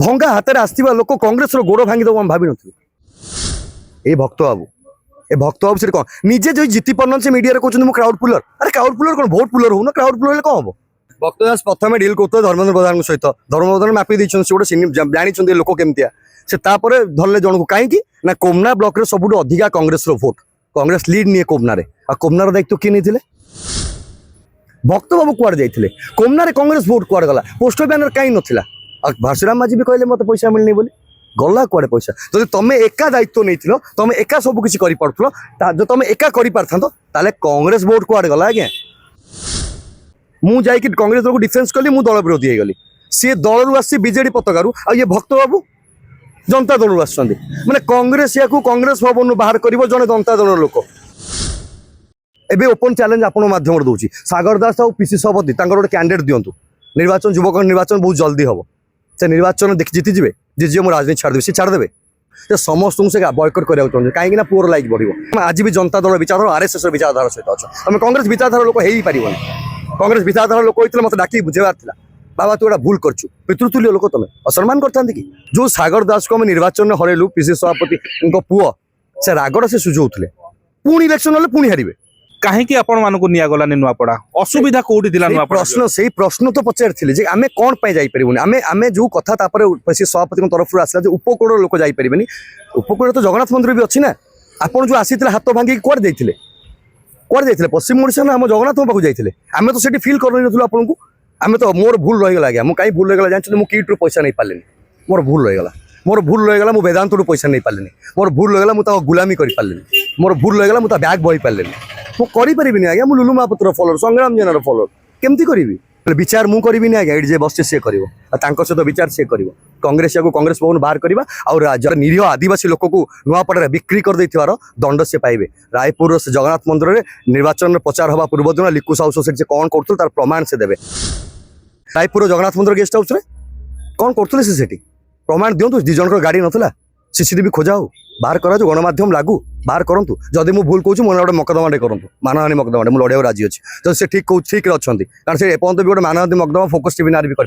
भंगा हाथ में आसवा लोक कांग्रेस गोड़ भांगी दब भाव नी ए भक्त बाबू ए भक्त बाबू से कौन निजे जो जीति पार से मीडिया कहते क्राउड पुलर अरे क्राउड पुलर कौन भोट पुलर हो ना क्राउड पुलर कौन हम भक्त दास प्रथम डिल करते धर्मेन्द्र प्रधान सहित धर्मेन्द्र प्रधान मापी देते गोटे जानी लोक केमतिया से धरले जन को कहीं ना कोमना ब्लॉक रे सबुठ अधिका कांग्रेस भोट कांग्रेस लीड निए कोमनार आ कोमनार दायित्व किए नहीं भक्त बाबू कुआड़ जाते कोमनार कांग्रेस भोट कुआड़ गला पोस्टर बैनर कहीं नाला भाषुराम माझी भी कहले मत पैसा मिलनी बोली गला कुआड़े पैसा जब तुम एका दायित्व नहीं तुम एका सब किसी कर जो तुम एका कर कांग्रेस भोट कुआड़े गला आज्ञा मुझे कांग्रेस को डिफेन्स कली मु दल विरोधी हो गली सी दल रू आसी बीजेडी पताकार ये भक्त बाबू जनता दल आस माने कांग्रेस या कांग्रेस भवन बाहर कर जड़े जनता दल लोक एबे ओपन चैलेंज आपण माध्यम दूसरी सागर दास और पीसी सभापति गोटे कैंडिडेट दिंतु निर्वाचन युवक निर्वाचन बहुत जल्दी हम से निर्वाचन देख जीतिजे जीजे मुझे राजनीति छाड़देवी सी छाड़देवे समस्त से बयकट करने चाहिए कहीं पुअर लाइक बढ़ो आज भी जनता दल विचार आरएसएस विचारधारा सहित अच्छा तुम कांग्रेस विचारधारा लोक हो पार कांग्रेस विचारधारा लोक होते मत डाक बुझेबार था बाबा तू भूल करछु पितृतुल्य लोक तुम असम्मान करता कि जो सागर दास को आम निर्वाचन में हरेलु पीसी सभापति पुओ से रागड़ से सुझाऊे पुणी इलेक्शन हेल्ले पुणी हारे कहीं आपण मानक निगलानी नुआपड़ा असुविधा कौटी प्रश्न से प्रश्न तो पचारि जे आमे कौन पाई जाई परिबुनी आमे आमे जो कथा तापर पीसी सभापति तरफ आसला जो उपकूल लोक जाई परिबेनी उपकूल तो जगन्नाथ मंदिर भी अच्छी ना आपण जो आसीथिले हाथ भांगी कुआड़ जाइथिले पश्चिम ओडिशा ना हम जगन्नाथ पाखु जाइथिले आमे तो सेठी फील कर नथुलु आपन को आमे तो मोर भूल रहीगला आज्ञा मु कहीं भूल रहीगला जानछि मु किट रु पैसा नहीं पारलेनी मोर भूल रहीगला मु वेदांत रु पैसा नहीं पारलेनी मोर भूल रहीगला मु ता गुलामी करि पारलेनी मोर भूल रहीगला मु ता बैग बही पारलेनी मु करि परिबिनी आज्ञा मु लुलु महापुत्र फॉलोअर संग्राम जेनार फॉलोअर केमती करिवि विचार मु करिबिनी आज्ञा एडी जे बसचे से करिवो तांको सहित विचार से करिवो कांग्रेस को कांग्रेस भवन बाहर करवा और राज्य निरीह आदिवासी लोक को नुआपड़ा बिक्री कर देथिवार दंड से पाइबे रायपुर जगन्नाथ मंदिर में निर्वाचन प्रचार हवा पूर्व दिन लिकुस हाउस से कौन कर तार प्रमाण से देवे रायपुर जगन्नाथ मंदिर गेस्ट हाउस रे कौन करते से प्रमाण दिंतु दी जन गाड़ी नाला सीसीटीवी खोजा हो बाहर करा गणमाध्यम लागू बाहर करूँ जदि मुझे भूल कहूँ मोर गोटे मकदमा करूँ मानहानी मकदमा मुझे लड़े राजी अच्छी तो से ठीक ठीक अच्छा कारण से एपर्त भी गोटे मानहानी मकदमा फोकस टीवी नारे भी कर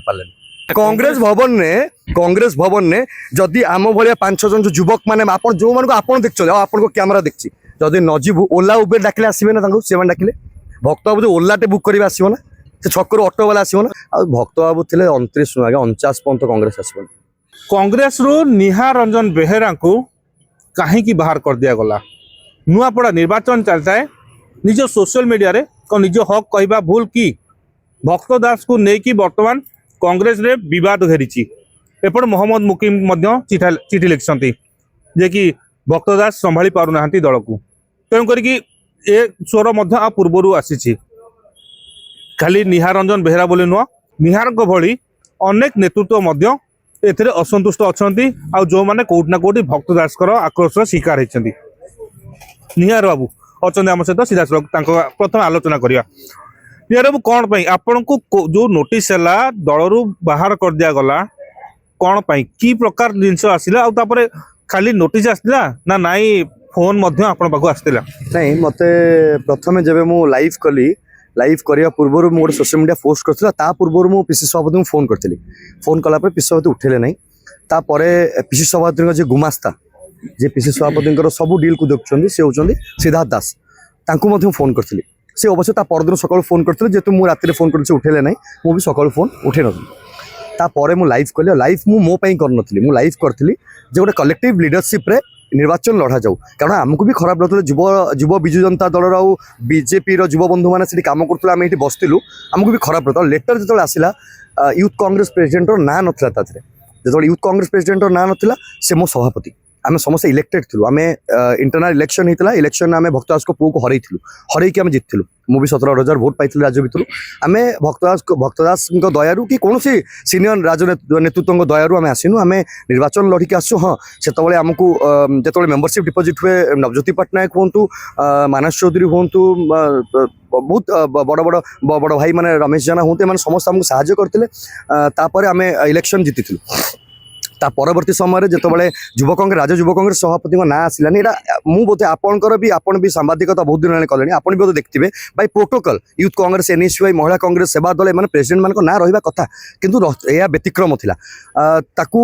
कांग्रेस भवन ने जदि आम भाया 5-6 जन जो युवक मैंने जो मानक आप देखते आपको कैमेरा देखी जदि न जीवु ओला उबेर डाकिले आसबे ना से डाकिले भक्त बाबू जो ओलाटे बुक कर आसो ना से छकरू ऑटो वाला आसो ना आ भक्त बाबू थे 29 आगे 49 पर्यंत कांग्रेस आसबे कांग्रेस रु निहार रंजन बेहेरा को कहीं बाहर कर दिया गला नुआपड़ा निर्वाचन चलता है निज सोशल मीडिया रे निज हक कहवा भूल कि भक्त दास को लेकिन बर्तमान कांग्रेस रे विवाद घेरी एपट मोहम्मद मुकीम चिठी लिखिं जे कि भक्त दास संभाली पारना दल को तेणुक ए स्वर पूर्वर आसी खाली निहार रंजन बेहेरा बोली नुह निहार भली अनेक नेतृत्व एथिरे असंतुष्ट अछंती आ जो माने कोट ना कोटी भक्त दास आक्रोश शिकार होती निहार बाबू अच्छा आम सहित सीधा प्रथम आलोचना करिया निहार बाबू कौन पाई आपन को जो नोटिस है दल रु बाहर कर दिया गला कौन पाई की प्रकार जिनस आसला आ खाली नोटिस आसला ना नाई फोन मध्य आपन पाखु आसतिला नहीं मते प्रथम जब मु लाइव कली लाइव करने पूर्व मुझे सोशल मीडिया पोस्ट करता पूर्व मुझे पीसी सभापति को फोन करी फोन कलापर पीसी सभापति उठेले ना तापर पीसी सभापति जो गुमास्ता जे पीसी सभापति सब डील को देखुं सी होती सिद्धार्थ दास तांको फोन करी सी अवश्य परदिन सकाल फोन करते जेहतु मुझे राति फोन कर उठेले ना मुझे सकाल फोन उठे नापर मुझे लाइव कली लाइव मुझे कर नी लाइव करी गोटे कलेक्टिव लिडरशिप रे निर्वाचन लड़ा जाऊ कारण आमको भी खराब लगता युव विजु जनता दल और बीजेपी युव बंधु मैंने काम करते आम ये बसलु आमको भी खराब लगता लेटर जो आसला यूथ कांग्रेस प्रेसिडेंट ना नाला जो यूथ कांग्रेस प्रेसिडेंट ना नाला से मो सभापति आम समस्त इलेक्टेड थी आम इंटरनल इलेक्शन होता इलेक्शन आम भक्तदास को पुओ को हरईकी आम जीतलु मुझे 17,000 भोट पाई राज्य भितर आम भक्तदास दयारू कि कौन सीनियर राजनेतृत्व दयारू आम आसनु आम निर्वाचन लड़िकी आसु हाँ से आमको जो मेम्बरशिप डिपोजिट हुए नवज्योति पट्टनायक हूँ मानस चौधरी हूँ बहुत बड़ बड़ बड़ भाई मैंने रमेश जेना हूँ समस्त आमको साहाଯ୍य करते आम इलेक्शन जीति ତା ପରବର୍ତ୍ତୀ ସମୟରେ ଯେତେବେଳେ ଯୁବ କଂଗ୍ରେସ ରାଜ୍ୟ ଯୁବ କଂଗ୍ରେସ ସଭାପତିଙ୍କ ନାଁ ଆସିଲାନି ଏଇଟା ମୁଁ ବୋଧେ ଆପଣଙ୍କର ବି ଆପଣ ବି ସାମ୍ବାଦିକତା ବହୁତ ଦିନ ହେଲାଣି କଲେଣି ଆପଣ ବି ବୋଧେ ଦେଖିଥିବେ Bai protocol youth Congress NSUI ମହିଳା କଂଗ୍ରେସ ସେବା ଦଳ ଏମାନେ ପ୍ରେସିଡେଣ୍ଟମାନଙ୍କ ନାଁ ରହିବା କଥା କିନ୍ତୁ ଏହା ବ୍ୟତିକ୍ରମ ଥିଲା ତାକୁ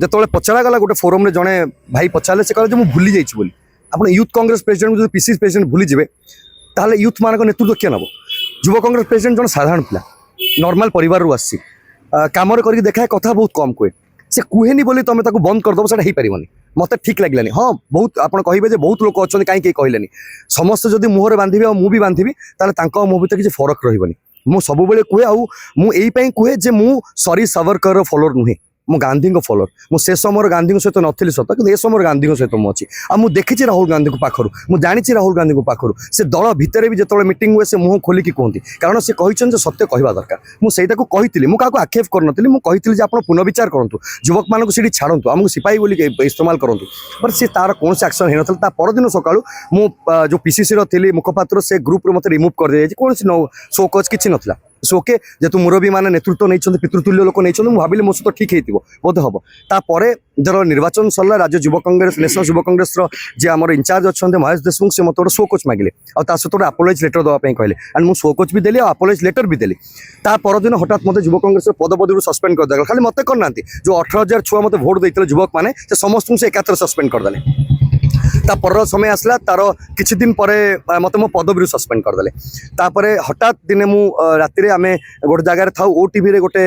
ଯେତେବେଳେ ପଚରାଗଲା ଗୋଟେ ଫୋରମ୍ରେ ଜଣେ ଭାଇ ପଚାରିଲେ ସେ କହିଲେ ଯେ ମୁଁ ଭୁଲି ଯାଇଛି ବୋଲି ଆପଣ ୟୁଥ୍ କଂଗ୍ରେସ ପ୍ରେସିଡେଣ୍ଟ ଯଦି ପିସିସି ପ୍ରେସିଡେଣ୍ଟ ଭୁଲିଯିବେ ତାହେଲେ ୟୁଥ୍ ମାନଙ୍କ ନେତୃତ୍ୱ କିଏ ନେବ ଯୁବ କଂଗ୍ରେସ ପ୍ରେସିଡେଣ୍ଟ ଜଣେ ସାଧାରଣ ପିଲା ନର୍ମାଲ ପରିବାରରୁ ଆସିଛି କାମରେ କରିକି ଦେଖାଏ କଥା ବହୁତ କମ୍ କୁହେ ସେ କୁହେନି ବୋଲି ତମେ ତାକୁ ବନ୍ଦ କରିଦେବ ସେଟା ହେଇପାରିବନି ମତେ ଠିକ୍ ଲାଗିଲାନି ହଁ ବହୁତ ଆପଣ କହିବେ ଯେ ବହୁତ ଲୋକ ଅଛନ୍ତି କାହିଁ କେହି କହିଲେନି ସମସ୍ତେ ଯଦି ମୁହଁରେ ବାନ୍ଧିବେ ଆଉ ମୁଁ ବି ବାନ୍ଧିବି ତାହେଲେ ତାଙ୍କ ମୋ ଭିତରେ କିଛି ଫରକ ରହିବନି ମୁଁ ସବୁବେଳେ କୁହେ ଆଉ ମୁଁ ଏଇପାଇଁ କୁହେ ଯେ ମୁଁ ସରି ସାବରକରର ଫଲୋର ନୁହେଁ ମୁଁ ଗାନ୍ଧୀଙ୍କ ଫଲୋର ମୁଁ ସେ ସମୟରେ ଗାନ୍ଧୀଙ୍କ ସହିତ ନଥିଲି ସତ କିନ୍ତୁ ଏ ସମୟରେ ଗାନ୍ଧୀଙ୍କ ସହିତ ମୁଁ ଅଛି ଆଉ ମୁଁ ଦେଖିଛି ରାହୁଲ ଗାନ୍ଧୀଙ୍କ ପାଖରୁ ମୁଁ ଜାଣିଛି ରାହୁଲ ଗାନ୍ଧୀଙ୍କ ପାଖରୁ ସେ ଦଳ ଭିତରେ ବି ଯେତେବେଳେ ମିଟିଂ ହୁଏ ସେ ମୁହଁ ଖୋଲିକି କୁହନ୍ତି କାରଣ ସେ କହିଛନ୍ତି ଯେ ସତ୍ୟ କହିବା ଦରକାର ମୁଁ ସେଇଟାକୁ କହିଥିଲି ମୁଁ କାହାକୁ ଆକ୍ଷେପ କରିନଥିଲି ମୁଁ କହିଥିଲି ଯେ ଆପଣ ପୁନର୍ବିଚାର କରନ୍ତୁ ଯୁବକମାନଙ୍କୁ ସେଠି ଛାଡ଼ନ୍ତୁ ଆମକୁ ସିପାହୀ ବୋଲି ଇସ୍ତେମାଲ କରନ୍ତୁ ବଟ୍ ସେ ତାର କୌଣସି ଆକ୍ସନ୍ ହେଇନଥିଲା ତା ପରଦିନ ସକାଳୁ ମୁଁ ଯେଉଁ ପିସିସିର ଥିଲି ମୁଖପାତ୍ର ସେ ଗ୍ରୁପ୍ରୁ ମୋତେ ରିମୁଭ୍ କରିଦିଆଯାଇଛି କୌଣସି ଶୋ କଜ୍ କିଛି ନଥିଲା ଓକେ ଯେହେତୁ ମୁରବୀ ମାନେ ନେତୃତ୍ୱ ନେଇଛନ୍ତି ପିତୃତୁଲ୍ୟ ଲୋକ ନେଇଛନ୍ତି ମୁଁ ଭାବିଲି ମୋ ସହିତ ଠିକ୍ ହେଇଥିବ ବୋଧେ ହେବ ତାପରେ ଯେତେବେଳେ ନିର୍ବାଚନ ସରିଲା ରାଜ୍ୟ ଯୁବ କଂଗ୍ରେସ ନ୍ୟାସନାଲ ଯୁବ କଂଗ୍ରେସର ଯିଏ ଆମର ଇନଚାର୍ଜ ଅଛନ୍ତି ମହେଶ ଦେଶମୁଖ ସେ ମୋତେ ଗୋଟେ ଶୋ କୋଚ୍ ମାଗିଲେ ଆଉ ତା ସହିତ ଗୋଟେ ଆପୋଲୋଜି ଲେଟର ଦେବା ପାଇଁ କହିଲେ ଆଣ୍ଡ ମୁଁ ଶୋ କୋଚ୍ ବି ଦେଲି ଆଉ ଆପୋଲୋଜି ଲେଟର ବି ଦେଲି ତା ପରଦିନ ହଠାତ୍ ମୋତେ ଯୁବ କଂଗ୍ରେସର ପଦପଦରୁ ସସ୍ପେଣ୍ଡ କରିଦେଲା ଖାଲି ମୋତେ କରିନାହାନ୍ତି ଯେଉଁ 18,000 ଛୁଆ ମୋତେ ଭୋଟ ଦେଇଥିଲେ ଯୁବକମାନେ ସେ ସମସ୍ତଙ୍କୁ ସେ ଏକାଥରେ ସସ୍ପେଣ୍ଡ କରିଦେଲେ ତା ପରର ସମୟ ଆସିଲା ତାର କିଛି ଦିନ ପରେ ମୋତେ ମୋ ପଦବୀରୁ ସସ୍ପେଣ୍ଡ କରିଦେଲେ ତାପରେ ହଠାତ୍ ଦିନେ ମୁଁ ରାତିରେ ଆମେ ଗୋଟେ ଜାଗାରେ ଥାଉ ଓଟିଭିରେ ଗୋଟେ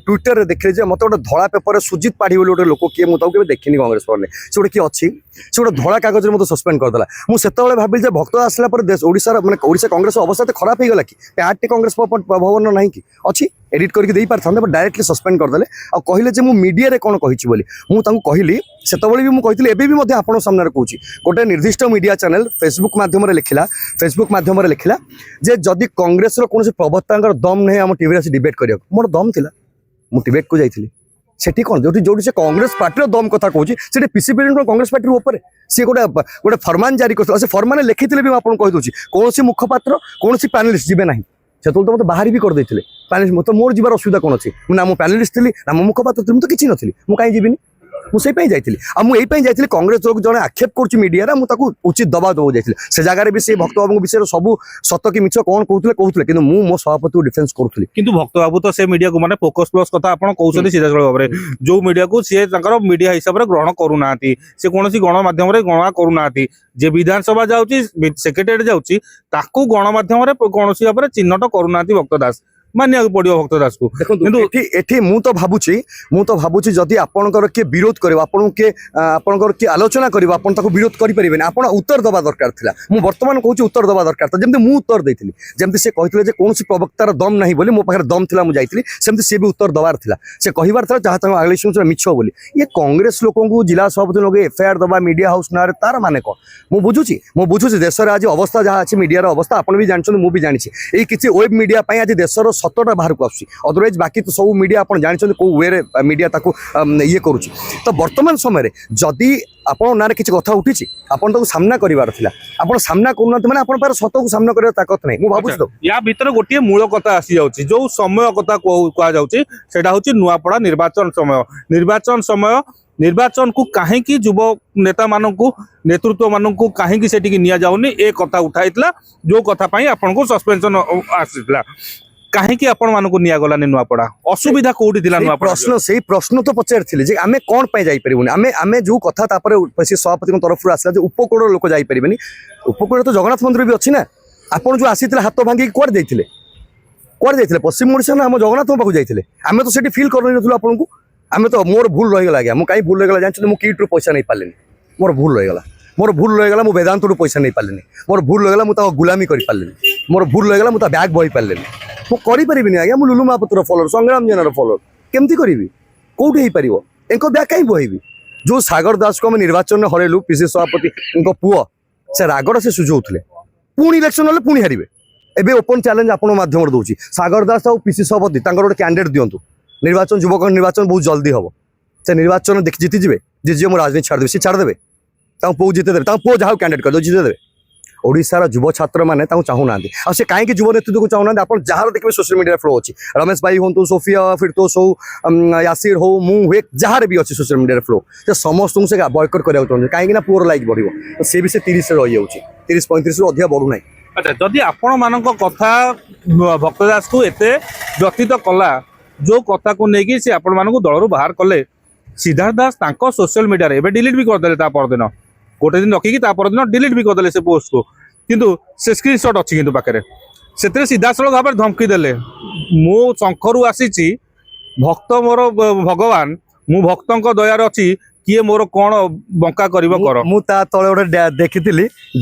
ଟ୍ୱିଟରରେ ଦେଖିଲି ଯେ ମୋତେ ଗୋଟେ ଧଳା ପେପରରେ ସୁଜିତ ପାଢ଼ୀ ବୋଲି ଗୋଟେ ଲୋକ କିଏ ମୁଁ ତାକୁ କେବେ ଦେଖିନି କଂଗ୍ରେସ ପରେ ସେ ଗୋଟେ କିଏ ଅଛି ସେ ଗୋଟେ ଧଳା କାଗଜରେ ମୋତେ ସସ୍ପେଣ୍ଡ କରିଦେଲା ମୁଁ ସେତେବେଳେ ଭାବିଲି ଯେ ଭକ୍ତ ଆସିଲା ପରେ ଓଡ଼ିଶାର ମାନେ ଓଡ଼ିଶା କଂଗ୍ରେସ ଅବସ୍ଥା ଏତେ ଖରାପ ହେଇଗଲା କି ପ୍ୟାର୍ଟି କଂଗ୍ରେସ ଭବନ ନାହିଁ କି ଅଛି ଏଡିଟ୍ କରିକି ଦେଇପାରିଥାନ୍ତେ ବଟ୍ ଡାଇରେକ୍ଟଲି ସସ୍ପେଣ୍ଡ କରିଦେଲେ ଆଉ କହିଲେ ଯେ ମୁଁ ମିଡ଼ିଆରେ କ'ଣ କହିଛି ବୋଲି ମୁଁ ତାଙ୍କୁ କହିଲି ସେତେବେଳେ ବି ମୁଁ କହିଥିଲି ଏବେ ବି ମଧ୍ୟ ଆପଣଙ୍କ ସାମ୍ନାରେ କହୁଛି ଗୋଟେ ନିର୍ଦ୍ଦିଷ୍ଟ ମିଡ଼ିଆ ଚ୍ୟାନେଲ ଫେସବୁକ୍ ମାଧ୍ୟମରେ ଲେଖିଲା ଯେ ଯଦି କଂଗ୍ରେସର କୌଣସି ପ୍ରବକ୍ତାଙ୍କର ଦମ୍ ନାହିଁ ଆମ ଟିଭିରେ ଆସି ଡିବେଟ୍ କରିବାକୁ ମୋର ଦମ୍ ଥିଲା ମୁଁ ଡିବେଟ୍କୁ ଯାଇଥିଲି ସେଠି କ'ଣ ଯୋଉଠି ସେ କଂଗ୍ରେସ ପାର୍ଟିର ଦମ୍ କଥା କହୁଛି ସେଠି ପିସି ପ୍ରେସିଡେଣ୍ଟ କଂଗ୍ରେସ ପାର୍ଟିର ଉପରେ ସିଏ ଗୋଟେ ଫରମାନ ଜାରି କରିଥିଲା ସେ ଫରମାନେ ଲେଖିଥିଲେ ବି ମୁଁ ଆପଣଙ୍କୁ କହିଦେଉଛି କୌଣସି ମୁଖପାତ୍ର କୌଣସି ପ୍ୟାନେଲିଷ୍ଟ ଯିବେ ନାହିଁ ସେତେବେଳେ ତ ମୋତେ ବାହାରି ବି କରିଦେଇଥିଲେ ପ୍ୟାନେଲିଷ୍ଟ ମୋତେ ମୋର ଯିବାର ଅସୁବିଧା କ'ଣ ଅଛି ନା ମୁଁ ପ୍ୟାନେଲିଷ୍ଟ ଥିଲି ନା ମୁଁ ମୁଖପାତ୍ର ଥିଲି ମୁଁ ତ କିଛି ନଥିଲି ମୁଁ କାହିଁ ଯିବିନି ମୁଁ ସେଇପାଇଁ ଯାଇଥିଲି ଆଉ ମୁଁ ଏଇପାଇଁ ଯାଇଥିଲି କଂଗ୍ରେସ ଯୋଉ ଜଣେ ଆକ୍ଷେପ କରୁଛି ମିଡ଼ିଆରେ ମୁଁ ତାକୁ ଉଚିତ ଦବା ଦେବାକୁ ଯାଇଥିଲି ସେ ଜାଗାରେ ବି ସେ ଭକ୍ତବାବୁଙ୍କ ବିଷୟରେ ସବୁ ସତ କି ମିଛ କ'ଣ କହୁଥିଲେ କିନ୍ତୁ ମୁଁ ମୋ ସଭାପତିକୁ ଡିଫେନ୍ସ କରୁଥିଲି କିନ୍ତୁ ଭକ୍ତ ବାବୁ ତ ସେ ମିଡିଆକୁ ମାନେ ଫୋକସ୍ ପ୍ଲସ୍ କଥା ଆପଣ କହୁଛନ୍ତି ସିଧାସଳଖ ଭାବରେ ଯୋଉ ମିଡିଆକୁ ସିଏ ତାଙ୍କର ମିଡିଆ ହିସାବରେ ଗ୍ରହଣ କରୁନାହାନ୍ତି ସେ କୌଣସି ଗଣମାଧ୍ୟମରେ ଗଣନା କରୁନାହାନ୍ତି ଯେ ବିଧାନସଭା ଯାଉଛି ସେକ୍ରେଟାରିଏଟ ଯାଉଛି ତାକୁ ଗଣମାଧ୍ୟମରେ କୌଣସି ଭାବରେ ଚିହ୍ନଟ କରୁନାହାନ୍ତି ଭକ୍ତ ଦାସ ମାନିବାକୁ ପଡିବ ଭକ୍ତ ଦାସକୁ କିନ୍ତୁ ଏଠି ମୁଁ ତ ଭାବୁଛି ଯଦି ଆପଣଙ୍କର କିଏ ବିରୋଧ କରିବ ଆପଣଙ୍କର କିଏ ଆଲୋଚନା କରିବ ଆପଣ ତାକୁ ବିରୋଧ କରିପାରିବେନି ଆପଣ ଉତ୍ତର ଦେବା ଦରକାର ଥିଲା ମୁଁ ବର୍ତ୍ତମାନ କହୁଛି ଉତ୍ତର ଦେବା ଦରକାର ଥିଲା ଯେମିତି ମୁଁ ଉତ୍ତର ଦେଇଥିଲି ଯେମିତି ସେ କହିଥିଲେ ଯେ କୌଣସି ପ୍ରବକ୍ତାର ଦମ୍ ନାହିଁ ବୋଲି ମୋ ପାଖରେ ଦମ୍ ଥିଲା ମୁଁ ଯାଇଥିଲି ସେମିତି ସିଏ ବି ଉତ୍ତର ଦେବାର ଥିଲା ସେ କହିବାର ଥିଲା ଯାହା ତାଙ୍କ ଆଲେଗେସନ୍ ମିଛ ବୋଲି ଇଏ କଂଗ୍ରେସ ଲୋକଙ୍କୁ ଜିଲ୍ଲା ସଭାପତି ଲଗେଇ ଏଫଆଇଆର ଦେବା ମିଡ଼ିଆ ହାଉସ୍ ନାଁରେ ତାର ମାନେ କ'ଣ ମୁଁ ବୁଝୁଛି ଦେଶରେ ଆଜି ଅବସ୍ଥା ଯାହା ଅଛି ମିଡ଼ିଆର ଅବସ୍ଥା ଆପଣ ବି ଜାଣିଛନ୍ତି ମୁଁ ବି ଜାଣିଛି ଏଇ କିଛି ୱେବ୍ ମିଡ଼ିଆ ପାଇଁ ଆଜି ଦେଶର ସତଟା ବାହାରକୁ ଆସୁଛି ଅଦରୱାଇଜ୍ ବାକି ତ ସବୁ ମିଡ଼ିଆ ଆପଣ ଜାଣିଛନ୍ତି କେଉଁ ୱେରେ ମିଡ଼ିଆ ତାକୁ ଇଏ କରୁଛି ତ ବର୍ତ୍ତମାନ ସମୟରେ ଯଦି ଆପଣଙ୍କ ନାଁରେ କିଛି କଥା ଉଠିଛି ଆପଣ ତାକୁ ସାମ୍ନା କରିବାର ଥିଲା ଆପଣ ସାମ୍ନା କରୁନାହାନ୍ତି ମାନେ ଆପଣଙ୍କ ପାଖରେ ସତକୁ ସାମ୍ନା କରିବାର ତାକତ ନାହିଁ ମୁଁ ଭାବୁଛି ତ ୟା ଭିତରେ ଗୋଟିଏ ମୂଳ କଥା ଆସିଯାଉଛି ଯୋଉ ସମୟ କଥା କୁହାଯାଉଛି ସେଟା ହଉଛି ନୂଆପଡ଼ା ନିର୍ବାଚନ ସମୟ ନିର୍ବାଚନକୁ କାହିଁକି ଯୁବ ନେତା ମାନଙ୍କୁ ନେତୃତ୍ୱ ମାନଙ୍କୁ କାହିଁକି ସେଠିକି ନିଆଯାଉନି ଏ କଥା ଉଠାଇଥିଲା ଯୋଉ କଥା ପାଇଁ ଆପଣଙ୍କୁ ସସ୍ପେନ୍ସନ ଆସିଥିଲା କାହିଁକି ଆପଣ ମାନଙ୍କୁ ନିଆଗଲାନି ନୂଆପଡ଼ା ଅସୁବିଧା କୋଉଠି ଥିଲା ନୂଆପଡ଼ା ସେଇ ପ୍ରଶ୍ନ ତ ପଚାରିଥିଲେ ଯେ ଆମେ କ'ଣ ପାଇଁ ଯାଇପାରିବୁନି ଆମେ ଯୋଉ କଥା ତାପରେ ସେ ସଭାପତିଙ୍କ ତରଫରୁ ଆସିଲା ଯେ ଉପକୂଳର ଲୋକ ଯାଇପାରିବେନି ଉପକୂଳରେ ତ ଜଗନ୍ନାଥ ମନ୍ଦିର ବି ଅଛି ନା ଆପଣ ଯୋଉ ଆସିଥିଲେ ହାତ ଭାଙ୍ଗିକି କୁଆଡ଼େ ଯାଇଥିଲେ ପଶ୍ଚିମ ଓଡ଼ିଶା ନା ଆମ ଜଗନ୍ନାଥଙ୍କ ପାଖକୁ ଯାଇଥିଲେ ଆମେ ତ ସେଠି ଫିଲ୍ କରିନଥିଲୁ ଆପଣଙ୍କୁ ଆମେ ତ ମୋର ଭୁଲ ରହିଗଲା ଆଜ୍ଞା ମୁଁ କାହିଁ ଭୁଲ ରହିଗଲା ଜାଣିଛନ୍ତି ମୁଁ କିଟ୍ରୁ ପଇସା ନେଇପାରିଲିନି ମୋର ଭୁଲ ରହିଗଲା ମୁଁ ବେଦାନ୍ତରୁ ପଇସା ନେଇପାରିଲିନି ମୋର ଭୁଲ ରହିଗଲା ମୁଁ ତାଙ୍କ ଗୁଲାମୀ କରିପାରିଲିନି ମୋର ଭୁଲ ରହିଗଲା ମୁଁ ତା ବ୍ୟାଗ୍ ବହି ପାରିଲିନି ମୁଁ କରିପାରିବିନି ଆଜ୍ଞା ମୁଁ ଲୁଲୁ ମହାପାତ୍ର ଫଲୋର ସଂଗ୍ରାମ ଜେନାର ଫଲୋର କେମିତି କରିବି କୋଉଠି ହେଇପାରିବ ଏଙ୍କ ବ୍ୟାଗ୍ କାହିଁ ବହିବି ଯୋଉ ସାଗର ଦାସକୁ ଆମେ ନିର୍ବାଚନରେ ହରେଇଲୁ ପିସି ସଭାପତିଙ୍କ ପୁଅ ସେ ରାଗଟା ସେ ସୁଝଉଥିଲେ ପୁଣି ଇଲେକ୍ସନ ହେଲେ ପୁଣି ହାରିବେ ଏବେ ଓପନ୍ ଚ୍ୟାଲେଞ୍ଜ ଆପଣଙ୍କ ମାଧ୍ୟମରେ ଦେଉଛି ସାଗର ଦାସ ଆଉ ପିସି ସଭାପତି ତାଙ୍କର ଗୋଟେ କ୍ୟାଣ୍ଡିଡେଟ୍ ଦିଅନ୍ତୁ ନିର୍ବାଚନ ଯୁବକ ନିର୍ବାଚନ ବହୁତ ଜଲ୍ଦି ହେବ ସେ ନିର୍ବାଚନ ଦେଖି ଜିତିଯିବେ ମୁଁ ରାଜନୀତି ଛାଡ଼ିଦେବି ସେ ଛାଡ଼ିଦେବେ ତାଙ୍କ ପୁଅ ଜିତେଦେବେ ତାଙ୍କ ପୁଅ ଯାହା କ୍ୟାଣ୍ଡିଡେଟ୍ କରିଦେବେ ଜିତେଦେବେ ओडिशार युव छात्र मैंने चाहूना से कहीं युव नेतृत्व को चाहूना आप जहाँ देखिए सोशल मीडिया फ्लो अच्छी रमेश भाई हूँ सोफिया फिरतोष हो यासिर हो मुझे जहाँ भी अच्छी सोशल मीडिया फ्लो से समस्त से बयकट करने चाहिए कहीं पुअर लाइक बढ़ सी भी से 30 रही जाऊँगी 30-35 रु अधिक बढ़ू ना। अच्छा जदि आपण मान कथा भक्त दास को एते व्यतीत कला जो कथा को लेकिन से आपण मान दल बाहर कले सिद्धार्थ दास तांको सोशल मीडिया रे डिलीट भी करदे ता परदिन गोटे दिन रखिकी ता परदिन डिलीट भी करदे से पोस्ट को किंतु से स्क्रीनशॉट अच्छी किंतु पाखे से सीधासलख भाव धमकी देले मो शंखरू आसी भक्त मोर भगवान मु भक्तों दयार अच्छी किए मोर कौन बंका कर मु ता तले गोटे देखी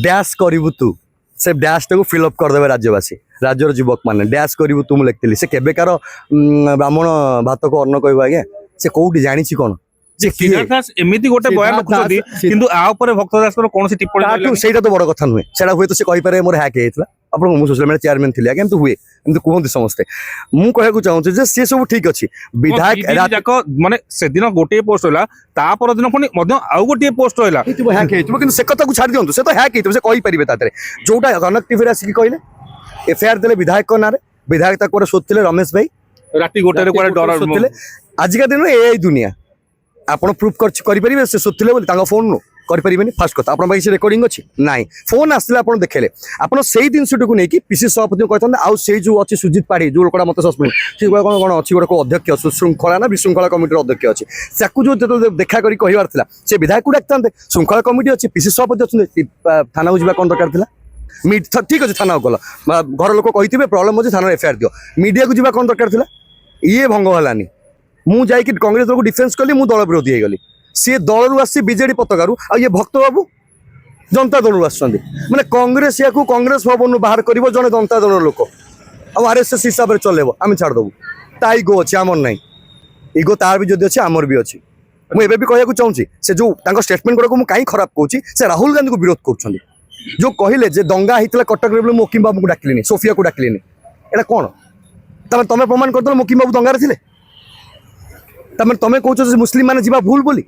डैश करू तू से डैश टाक फिलअप करदे राज्यवासी राज्यर युवक मैंने डैश करू तू मुझे लिखी से केबेकार ब्राह्मण भात को अन्न कह आज्ञा से कौटी जानी कौन सिद्धार्थ दास एमिति गोटे बयान रखुछथि किंतु आ ऊपर भक्त दास को कौन सी टिप्पणी सेटा तो बड़ कथा नुहे सेटा हुए तो से कहि पारे मोर हैक हेतला आपण मु सोशल मीडिया चेयरमैन थिले आगे तो हुए एमते कहंती समस्ते मु कहू चाहूँ जे से सब ठीक अछि विधायक जाक माने से दिन गोटे पोस्ट होला ता पर दिन पुनी मध्य आ गोटे पोस्ट होला हेतु हैक हेतु किंतु से कथा को छाड़ दियंतु से तो हैक हेतु से कहि परिबे तातरे जोटा कनक टीवी रे आसी कहले एफआईआर देले विधायक को नारे विधायक ता कोरे सोचले रमेश भाई राती गोटे रे कोरे डर सोचले आज का दिन एआई दुनिया आपण प्रूफ करि परिबे से सोचले बोली तांगा फोन नु करि परिबेनी फास्ट कथा आपण भाई से रेकॉर्डिंग अछि नाही फोन आसले आपण देखले आपण सेही दिन सुटू को नेकी पीसी सभापति कहतन आ सेही जो अछि सुजित पाड़ी जो लोकड़ा मत सस्पेंड ठीक कोन कोन अछि गोटे को अध्यक्ष श्रृंखला ना विशृंखला कमिटी अध्यक्ष अछि साकू जो देखा करी कहिवार थिला से विधायक को डाकतांते श्रृंखला कमिटी अछि पीसी सभापति अछि थाना को जिबा कोन दरकार थिला मीट ठीक अछि थाना को गला घर लोक कहिथिबे प्रॉब्लम अछि थाना एफआईआर दियो मीडिया को जिबा कोन दरकार थिला ये भंग हलानी मु जाई कि कांग्रेस को डिफेंस कली मु दल विरोधी हे गली सी दल रु आसी बीजेडी पताकारु आ ये भक्त बाबू जनता दल रु आछंदी माने कांग्रेस या को कांग्रेस भवन बाहर करिवो जने जनता दल लोक आ आरएसएस हिसाब रे चलेबो आमे छाड़ दबु ताई गो अछि हमर नै इगो तार भी जदी अछि हमर भी अछि मु एबे भी कहया को चाहूची से जो तांको स्टेटमेंट को मु काई खराब कहूची से राहुल गांधी को विरोध करछंदी जो कहिले जे दंगा हितला कटक रे मोकिम बाबू को डाकलिनी सोफिया को डाकलिनी एटा कोन तमे प्रमाण कर दलो मोकिम बाबू दंगा रे थिले तमें कौच मुस्लिम मैंने जीवा भूल बोली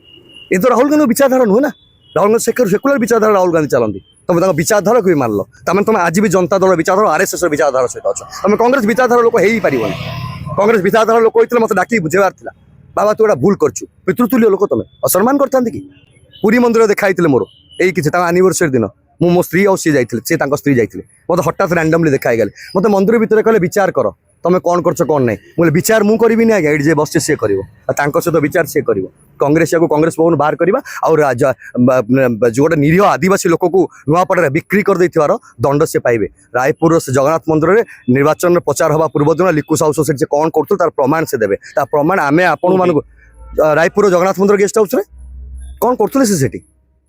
ये तो राहुल गांधी विचारधारा नुहे ना राहुल गांधी सेकुलर विचारधारा राहुल गांधी चलती तुम विचारधारा को भी मान लो तुम आज भी जनता दल विचारधारा आरएसएस विचारधारा सहित अच्छे तुम कांग्रेस विचारधारा लोक हो पार कांग्रेस विचारधारा लोक होते मत डाक बुझेबार था बाबा तू एटा भूल करछु पितृतुल्य लोक तुम असम्मान करता कि पुरी मंदिर देखाई मोर यही किसी आनिवर्सरी दिन मु मो स्त्री और सी जाइए सी स्त्री जाइए मत हठात रैंडमली देखाई गले मत मंदिर भितर कहले विचार कर तुम कौन कर कौन नहीं मुझे विचार मुझे करी आज्ञा ये बस सी कर सहित विचार सी कर कांग्रेस या कांग्रेस भवन बाहर करवा और जो गोटे निरीह आदिवासी लोक को नुआपड़ा बिक्री कर देथिवार दंड से पाइबे रायपुर जगन्नाथ मंदिर में निर्वाचन प्रचार हवा पूर्व दिन लिकु साहू सोसाइटी से कौन कर तार प्रमाण से देवे ता प्रमाण आमे आपण मानक रायपुर जगन्नाथ मंदिर गेस्ट हाउस रे कौन करथुले से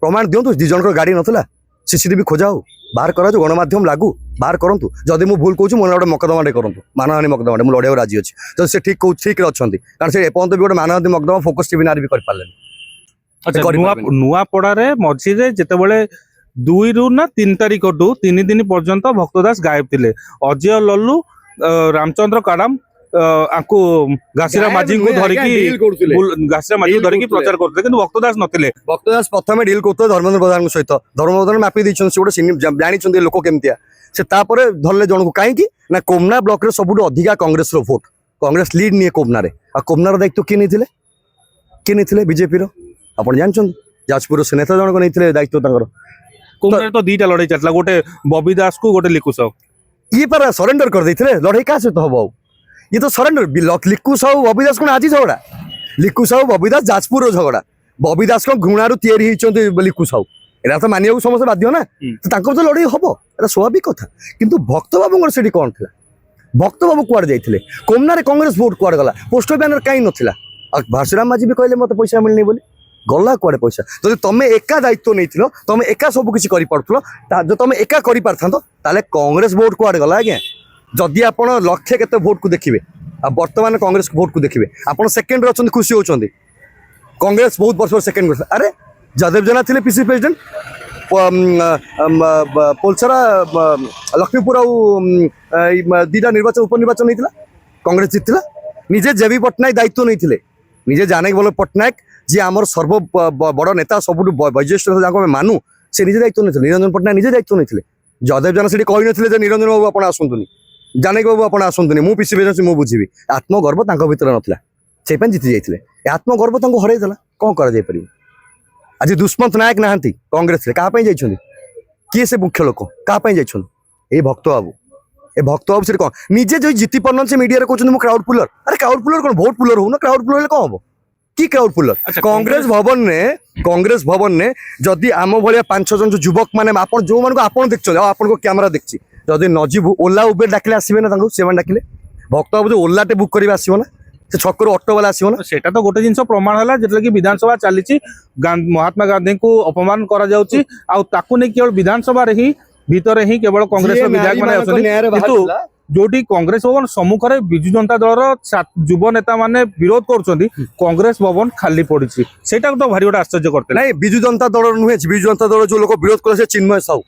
प्रमाण दियंतु दी जनकर गाड़ी नथला सीसीटीवी खोजा हो बाहर करा जो गणमाध्यम लागू बाहर करूँ जदि मुझे भूल कहूँ मोर गोटे मकदमा करूँ मानहानी मकदमा मुझे लड़ाई राजी अच्छी तो से ठीक ठीक अच्छा कारण से एपर्त भी गोटे मानहानी मकदमा फोकस टीवी नारे भी कर नुआपड़ा मझे जिते 2 रु ना 3 तारिख टू 3 दिन पर्यंत भक्तदास गायब थे अजय लल्लू रामचंद्र काडाम आंको घासीरा माझी को धरिकी घासीरा माझी को धरिकी प्रचार करते किंतु भक्तदास नथिले भक्तदास प्रथम डील करते धर्मेंद्र प्रधान सहित धर्मेंद्र प्रधान मापी दैछन से गोटे जानी लोक केमतिया से तापर धरले जन को कहीं ना कोमना ब्लॉक रे सबुठ अधिका कांग्रेस रो वोट कांग्रेस लीड निये कोमना रे आ कोमनार दायित्व किए नहीं बीजेपी आप जानते जाजपुर से नेता जनक नहीं दायित्व कोमनार तो 2टा लड़ाई चलता गोटे बबी दास को गोटे लिकु साहू ये पर सरेंडर कर देते लड़ाई क्या सहित हम ये तो सरेंडर लिकु साहू बबी दास कौन आज झगड़ा लिकु साहू बबी दास जाजपुर झगड़ा बबी दास को घृणार तैयारी लिकु साहू एटा तो मानिया समस्त बाध्य ना तो तो लड़ाई हम एटा स्वाभाविक कथा किंतु भक्त बाबू से कौन था भक्त बाबू कुआड़े जाइए कोमनार कांग्रेस वोट कुआड़े गला पोस्टर बैनर कहीं नाला भाषराम माझी भी कहले मत पैसा मिलनी बोली गला कुआड़े पैसा जब तुम एका दायित्व नहीं तुम एका सब किसी कर तुम एका कर कांग्रेस वोट कुआड़े गला आज्ञा जदि आप लक्षे केते वोट को देखिए बर्तमान कांग्रेस वोट को देखिए आप सेकेंड अच्छा खुशी होती कांग्रेस बहुत वर्ष सेकेंड अरे जदेव जेना थे पीसी प्रेसिडेंट पोलसरा लक्ष्मीपुर दीटा निर्वाचन उपनिर्वाचन होता कांग्रेस जीतला निजे जेबी पट्टनायक दायित्व नहीं निजे जानकी बल्लभ पट्टनायक जी आमर सर्व बड़ नेता सब वैज्येष्ठ मानू से निजे दायित्व नहीं निरंजन पट्टनायक निजे दायित्व नहीं जयदेव जाना से कही जे निरंजन बाबू आप आसतुनि जानकी बाबू आप आसतुनि मु पीसी बिजनेस मु बुझी आत्मगर्व भर नाला से जीति जाते आत्मगर्व हरई देला कौन कर आज दुष्मंत नायक नहांती कांग्रेस क्या किए से मुख्य लोक क्या ये भक्त बाबू ए भक्त बाबू से कौन निजे जो जीति पार से मीडिया कहते हैं क्राउड पुलर अरे क्राउड पुलर कौन भोट पुलर हो ना क्राउड पुलर कौन हम कि क्राउड पुलर कांग्रेस भवन ने जदि आम भाया 5-6 जन जो युवक मैंने जो आप देखते आपको कैमेरा देखी जदि नजीबू ओला उबेर डाकिले आसबे ना से डाकिले भक्त बाबू जो ओलाटे बुक कर आसो ना से छकरू ऑटो वाला आसो ना सेटा तो गोटे जिनस प्रमाण है जो विधानसभा चली महात्मा गांधी को अपमान करा जाउची आ ताकू नहीं केवल विधानसभा रे ही भीतर ही केवल कांग्रेस विधायक माने जोटी कांग्रेस भवन सम्मुख में विजु जनता दल युव नेता माने विरोध कर कांग्रेस भवन खाली पड़ी सेटा तो भारी गोटे आश्चर्य करते नहीं विजु जनता दल नुहे विजु जनता दल जो लोग विरोध कर चिन्मय साहू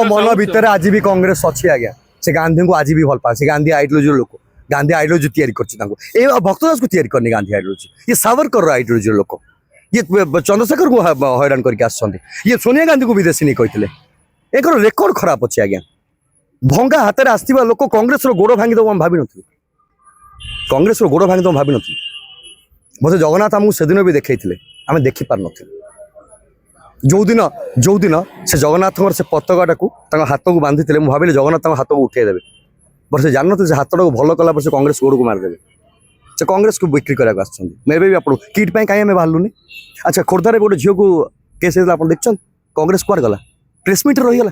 मन भितर आज भी कांग्रेस अच्छी आज्ञा से गांधी को आज भी भल पाए गांधी आइडियोलॉजी लोक गांधी आइडियोलॉजी तैयारी कर भक्तदास को तैयारी करनी गांधी आइडियोलॉजी ये सावरकर आइडियोलॉजी लोक ये चंद्रशेखर को हैरान करके ये सोनिया गांधी को विदेशी नहीं कहते एक रेकर्ड खराब अच्छे आज्ञा भंगा हाथ में आसवा लोक कांग्रेस गोड़ भांगी दब भावी नी कांग्रेस गोड़ भांगी दब भावी नी मत जगन्नाथ आमको से दिन भी देखते आम देखिपार न जो दिन से जगन्नाथ से पताका टाक हाथ को बांधी मुझे भाविले जगन्नाथ हाथ को उठेदेवे बट से जान से हाथ टाक भल कला से कांग्रेस गोड़ को मारिदेवे से कांग्रेस को बिक्री कराया मैं भी आप किट पर कहीं बाहरलुनि अच्छा खोर्धार गोटे झील को केस आप देखते कांग्रेस कुआर गला प्रेसमिट रहीगला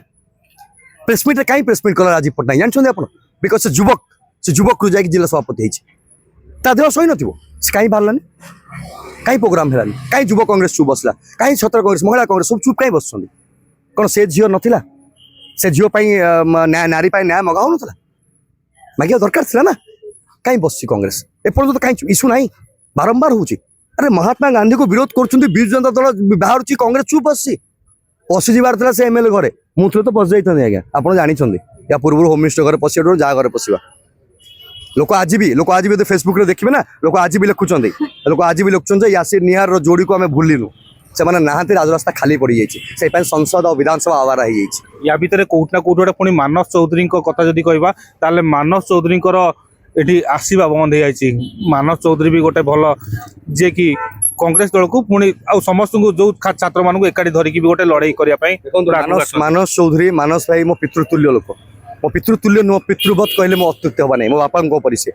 प्रेसमिट कहीं प्रेसमिट कला राजीव पट्टनायक जानते आप बिकज से युवक जाकि जिला सभापति होता सही न कहीं बाहरलानी कहीं प्रोग्राम है कहीं युव कांग्रेस चुप बसला कहीं छत्र कांग्रेस महिला कांग्रेस सब चुप कहीं बस कौन से झील नाला से झील नारी न्याय मगाऊ ना मागे दरकार थी ना कहीं बस कांग्रेस एपर्त कहीं इश्यू ना बारंबार हूँ अरे महात्मा गांधी को विरोध कर विजु जनता दल बाहर कांग्रेस चुप बस पशिजार था से एमएलए घरे मुझे तो पशि जाइए आज्ञा आप जानते या पूर्व होम मिनिस्टर घर पशि जहाँ घर पशा लोक आज भी तो फेसबुक रे देखिए ना लोक आज भी लिखुंट लोक आज भी लिखुंट यासिर निहार जोड़ी को आम भूलिनु से नहांती राजरास्ता खाली पड़ जाइए संसद और विधानसभा आवारा हो या भितर कोट ना कोट गोटे पुणी मानस चौधरी कथा जदि कहवा ताले मानस चौधरी ये आसवा बंद हो जाए मानस चौधरी भी गोटे भल जे कि कांग्रेस दल को पुणी समस्त को जो छात्र मान एकाठी धरिकी भी गोटे लड़ाई करने मानस चौधरी मानस भाई मो पितृतुल्य लोक मो पितृतुल्य नुह पितृवत कहले मो अत्युक्त हवा नहीं मो बापा परिसे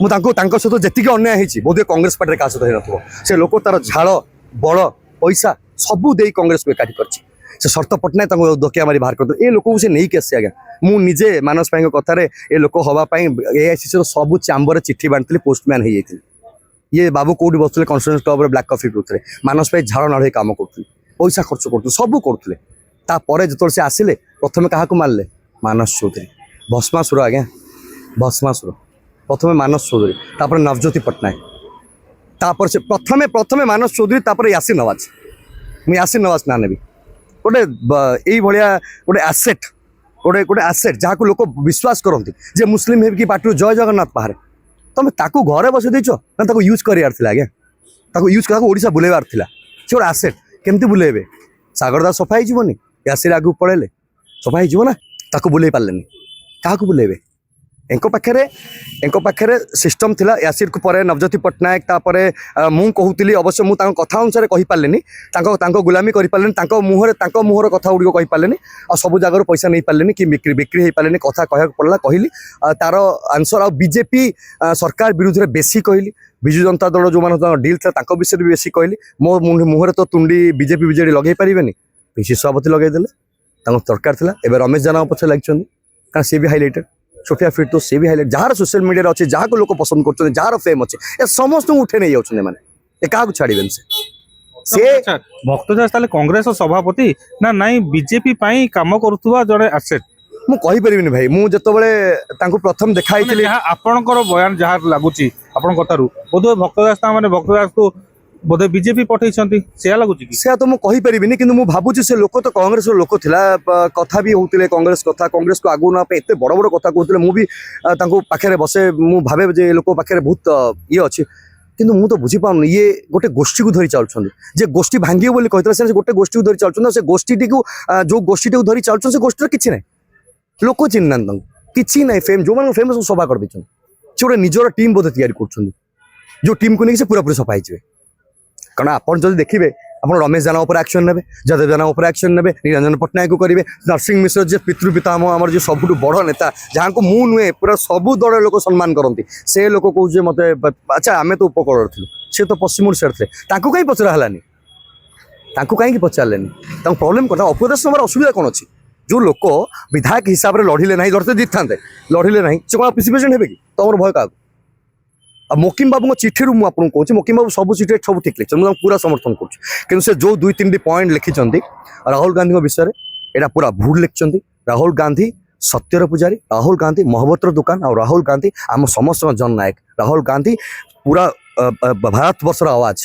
मुझे जी अन्याय होती बोधे कांग्रेस पार्टी क्या सहित नथो से लोक तार झाड़ बल पैसा सबू दे कांग्रेस को एकाठी कर शर्त पट्टनायक दोकिया मारी बाहर कर लोक से नहीं कि आसी आज्ञा मुझे मानस भाई कथार ये लोक हाँपाई एआईसीसी सब चैम्बर चिठी बांटी पोस्टमैन हो जाती ये बाबू कौटी बसुले कन्फरेन्स क्लब ब्लैक कॉफी पिउले मानस भाई झाड़ नाड़ काम करते पैसा खर्च करते सब करते जो से आसिले प्रथम क्या मारे मानस चौधरी भस्मासुर आज्ञा भस्मासुर प्रथम मानस चौधरी तापर नवज्योति पट्टनायक तापर से प्रथम मानस चौधरी तापर यासिर नवाज मुझे यासिर नवाज ना नेबी गोटे यही भाया गोटे आसेट गोटे आसेट जहाँ को लोक विश्वास करती जे मुस्लिम है कि पार्टी जय जगन्नाथ बाहर तुम ताकू घरे बस देच ना यूज कर आज्ञा यूज ओडिशा बुलेबार थिला से गोटे आसेट केमती बुलेबे सागर दास सफा होनी यासिर आगू पड़ेले सफा हो ना ताकू बुले पारे क्या बुलेबे एंको पाखे सिस्टम थिला यासिर को परे नवज्योति पट्टनायक तापर मु कहूली अवश्य मुझे कथा अनुसार कही पारे गुलामी कर मुहर कथा गुड़ कही पारे आ सब जगह पैसा नहीं पारे कि बिक्री हो पारे कथा कह पड़ा कहली तार आंसर आ बीजेपी सरकार विरुद्ध में बेसी कहली विजु जनता दल जो डील था विषय भी बेसी कहली मो मुहर तो तुंडी बीजेपी बीजेडी लगे पारे पीसी सभापति लगेदेले दरकार था एवं रमेश जेना पछे लगे कारण सी भी हाइलाइटेड सोफिया फिरदौस से भी हाइलाइट जार सोशल मीडिया अच्छे जहाँ को लोग पसंद कर जार फेम अच्छे ए समस्त उठे नहीं जाऊँ मैंने क्या छाड़े से भक्तदास कांग्रेस सभापति ना नाई बीजेपी काम करुवा जड़े आसेट मुझे भाई मुझे प्रथम देखाई आपणकर बयान जहाँ लगुच आप कथारू बोधे भक्तदास भक्तदास को बोधे बीजेपी पठे से लगुच से तो मुझे कहीपरि कि भावुँ से लोक तो कांग्रेस लोक थिला कथा भी होते कांग्रेस कथा कांग्रेस को आगु ना एत बड़ बड़ कथा कहते मुझे पाखे बसे मु भावे जे लोक पाखे बहुत ये अच्छी କିନ୍ତୁ ମୁଁ ତ ବୁଝିପାରୁନି ଇଏ ଗୋଟେ ଗୋଷ୍ଠୀକୁ ଧରି ଚାଲୁଛନ୍ତି ଯେ ଗୋଷ୍ଠୀ ଭାଙ୍ଗିବ ବୋଲି କହିଥିଲେ ସେ ଗୋଟେ ଗୋଷ୍ଠୀକୁ ଧରି ଚାଲୁଛନ୍ତି ଆଉ ସେ ଗୋଷ୍ଠୀଟିକୁ ଯୋଉ ଗୋଷ୍ଠୀଟିକୁ ଧରି ଚାଲୁଛନ୍ତି ସେ ଗୋଷ୍ଠୀର କିଛି ନାହିଁ ଲୋକ ଚିହ୍ନି ନାହାନ୍ତି ତାଙ୍କୁ କିଛି ନାହିଁ ଫେମ୍ ଯୋଉମାନଙ୍କୁ ଫେମ୍ ସବୁ ସଫା କରିଦେଇଛନ୍ତି ସେ ଗୋଟେ ନିଜର ଟିମ୍ ବୋଧେ ତିଆରି କରୁଛନ୍ତି ଯୋଉ ଟିମ୍କୁ ନେଇକି ସେ ପୁରାପୁରି ସଫା ହେଇଯିବେ କାରଣ ଆପଣ ଯଦି ଦେଖିବେ ଆପଣ ରମେଶ ଜାନା ଉପରେ ଆକ୍ସନ୍ ନେବେ ଯାଦବ ଜାନା ଉପରେ ଆକ୍ସନ୍ ନେବେ ନିରଞ୍ଜନ ପଟ୍ଟନାୟକକୁ କରିବେ ନରସିଂହ ମିଶ୍ର ଯେ ପିତୃପିତାମହ ଆମର ଯେ ସବୁଠୁ ବଡ଼ ନେତା ଯାହାଙ୍କୁ ମୁଁ ନୁହେଁ ପୁରା ସବୁ ଦଳର ଲୋକ ସମ୍ମାନ କରନ୍ତି ସେ ଲୋକ କହୁଛି ମତେ ଆଚ୍ଛା ଆମେ ତ ଉପକୂଳରେ ଥିଲୁ ସେ ତ ପଶ୍ଚିମ ଓଡ଼ିଶାରେ ଥିଲେ ତାଙ୍କୁ କାହିଁ ପଚରା ହେଲାନି ତାଙ୍କୁ କାହିଁକି ପଚାରିଲେନି ତାଙ୍କ ପ୍ରୋବ୍ଲେମ୍ କଥା ଅପଦେଶ ନେବାର ଅସୁବିଧା କ'ଣ ଅଛି ଯୋଉ ଲୋକ ବିଧାୟକ ହିସାବରେ ଲଢ଼ିଲେ ନାହିଁ ଲଢ଼ିତେ ଜିତିଥାନ୍ତେ ଲଢ଼ିଲେ ନାହିଁ ସେ କ'ଣ ପିସି ପ୍ରେସିଡେଣ୍ଟ ହେବେ କି ତମର ଭୟ କାହାକୁ ଆଉ ମୋକିମ ବାବୁଙ୍କ ଚିଠିରୁ ମୁଁ ଆପଣଙ୍କୁ କହୁଛି ମୋକିମ ବାବୁ ସବୁ ଚିଠିରେ ସବୁ ଠିକ୍ ଲେଖିଛନ୍ତି ମୁଁ ତାଙ୍କୁ ପୁରା ସମର୍ଥନ କରୁଛି କିନ୍ତୁ ସେ ଯୋଉ 2-3ଟି ପଏଣ୍ଟ ଲେଖିଛନ୍ତି ରାହୁଲ ଗାନ୍ଧୀଙ୍କ ବିଷୟରେ ଏଇଟା ପୁରା ଭୁଲ ଲେଖିଛନ୍ତି ରାହୁଲ ଗାନ୍ଧୀ ସତ୍ୟର ପୂଜାରୀ ରାହୁଲ ଗାନ୍ଧୀ ମହବତର ଦୋକାନ ଆଉ ରାହୁଲ ଗାନ୍ଧୀ ଆମ ସମସ୍ତଙ୍କ ଜନନାୟକ ରାହୁଲ ଗାନ୍ଧୀ ପୁରା ଭାରତବର୍ଷର ଆୱାଜ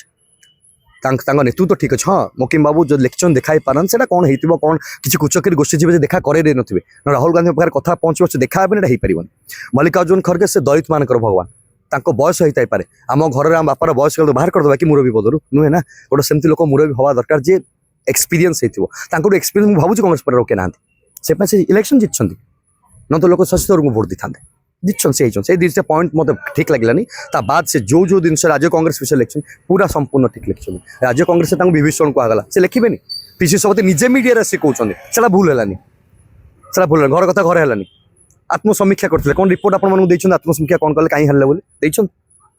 ତାଙ୍କ ନେତୃତ୍ୱ ଠିକ୍ ଅଛି ହଁ ମୋକିମ ବାବୁ ଯଦି ଲେଖିଛନ୍ତି ଦେଖା ହେଇପାରନ୍ତି ସେଇଟା କ'ଣ ହେଇଥିବ କ'ଣ କିଛି କୁଚକିରି ଗୋଷ୍ଠୀ ଯିବେ ଯେ ଦେଖା କରେଇ ଦେଇନଥିବେ ରାହୁଲ ଗାନ୍ଧୀଙ୍କ ପାଖରେ କଥା ପହଞ୍ଚିବ ସେ ଦେଖା ହେବେନି ଏଇଟା ହେଇପାରିବନି ମଲ୍ଲିକାର୍ଜୁନ ଖଡ଼ଗେ ସେ ଦଳିତମାନଙ୍କର ଭଗବାନ ତାଙ୍କ ବୟସ ହେଇଥାଇପାରେ ଆମ ଘରରେ ଆମ ବାପାର ବୟସ କାଳ ବାହାର କରିଦେବା କି ମୁରବୀ ପଦରୁ ନୁହେଁ ନା ଗୋଟେ ସେମିତି ଲୋକ ମୁରବୀ ହବା ଦରକାର ଯିଏ ଏକ୍ସପିରିଏନ୍ସ ହେଇଥିବ ତାଙ୍କଠୁ ଏକ୍ସପିରିଏନ୍ସ ମୁଁ ଭାବୁଛି କଂଗ୍ରେସ ପରେ ରୋକେ ନାହାନ୍ତି ସେଥିପାଇଁ ସେ ଇଲେକ୍ସନ୍ ଜିତିଛନ୍ତି ନ ତ ଲୋକ ଶଶୀ ତରୁଙ୍କୁ ଭୋଟ ଦେଇଥାନ୍ତେ ଜିତିଛନ୍ତି ସେ ହେଇଛନ୍ତି ସେଇ ଦୁଇଟା ପଏଣ୍ଟ ମୋତେ ଠିକ୍ ଲାଗିଲାନି ତା ବାଦ ସେ ଯୋଉ ଜିନିଷ ରାଜ୍ୟ କଂଗ୍ରେସ ବିଷୟରେ ଲେଖିଛନ୍ତି ପୁରା ସମ୍ପୂର୍ଣ୍ଣ ଠିକ୍ ଲେଖିଛନ୍ତି ରାଜ୍ୟ କଂଗ୍ରେସରେ ତାଙ୍କୁ ବିଭୀଷଣ କୁହାଗଲା ସେ ଲେଖିବେନି ପିସି ସଭାପତି ନିଜେ ମିଡ଼ିଆରେ ଆସି କହୁଛନ୍ତି ସେଇଟା ଭୁଲ ହେଲାନି ସେଇଟା ଭୁଲ ହେଲା ଘର କଥା ଘରେ ହେଲାନି ଆତ୍ମସମୀକ୍ଷା କରିଥିଲେ କ'ଣ ରିପୋର୍ଟ ଆପଣମାନଙ୍କୁ ଦେଇଛନ୍ତି ଆତ୍ମସମୀକ୍ଷା କ'ଣ କଲେ କାହିଁ ହେଲେ ବୋଲି ଦେଇଛନ୍ତି